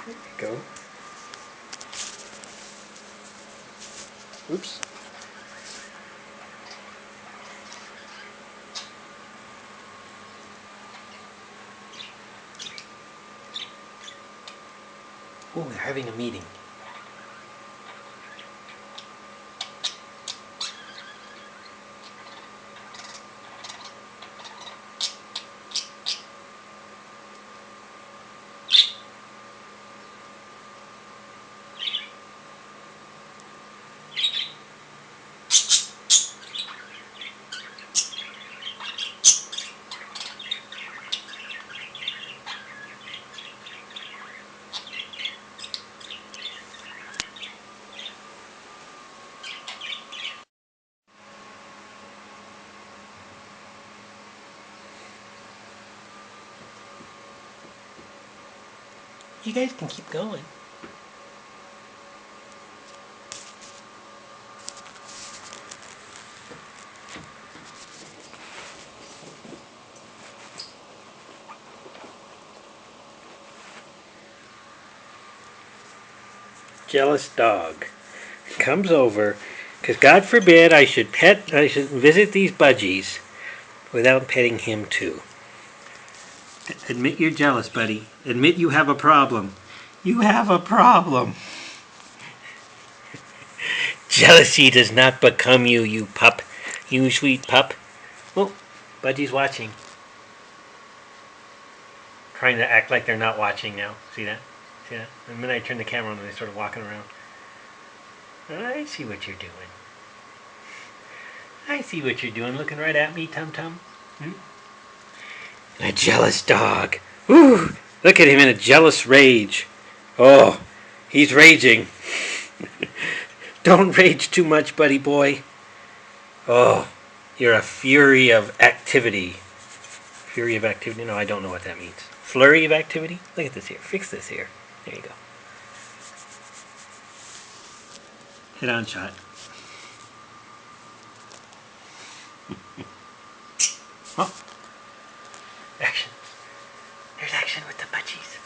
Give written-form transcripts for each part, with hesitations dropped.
There you go. Oops. Oh, they're having a meeting. You guys can keep going. Jealous dog comes over because God forbid I should visit these budgies without petting him too. Admit you're jealous, buddy. Admit you have a problem. You have a problem. Jealousy does not become you, you pup. You sweet pup. Oh, Budgie's watching. Trying to act like they're not watching now. See that? See that? The minute I turn the camera on, they start walking around. I see what you're doing. I see what you're doing. Looking right at me, Tum Tum. A jealous dog. Ooh, look at him in a jealous rage. Oh, he's raging. Don't rage too much, buddy boy. Oh, you're a fury of activity. Fury of activity? No, I don't know what that means. Flurry of activity? Look at this here. Fix this here. There you go. Hit on shot. Oh. Action. There's action with the budgies.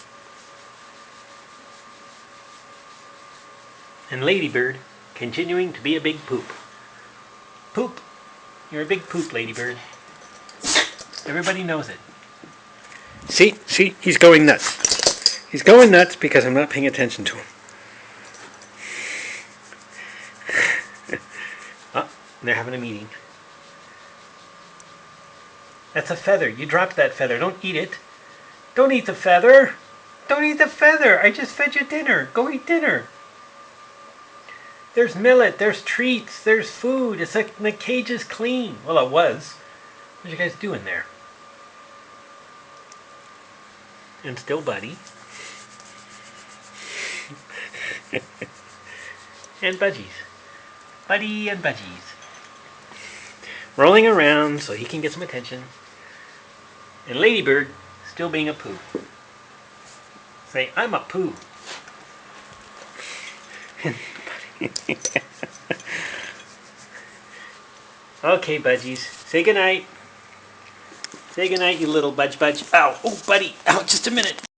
And Ladybird continuing to be a big poop. Poop. You're a big poop, Ladybird. Everybody knows it. See, he's going nuts. He's going nuts because I'm not paying attention to him. Oh, they're having a meeting. That's a feather. You dropped that feather. Don't eat it. Don't eat the feather. Don't eat the feather. I just fed you dinner. Go eat dinner. There's millet. There's treats. There's food. It's like the cage is clean. Well, it was. What are you guys doing there? And still Buddy. And Budgies. Buddy and Budgies. Rolling around so he can get some attention. And Ladybird still being a poo. Say, I'm a poo. Okay, Budgies. Say goodnight. Say goodnight, you little budge. Ow. Oh, buddy. Ow, just a minute.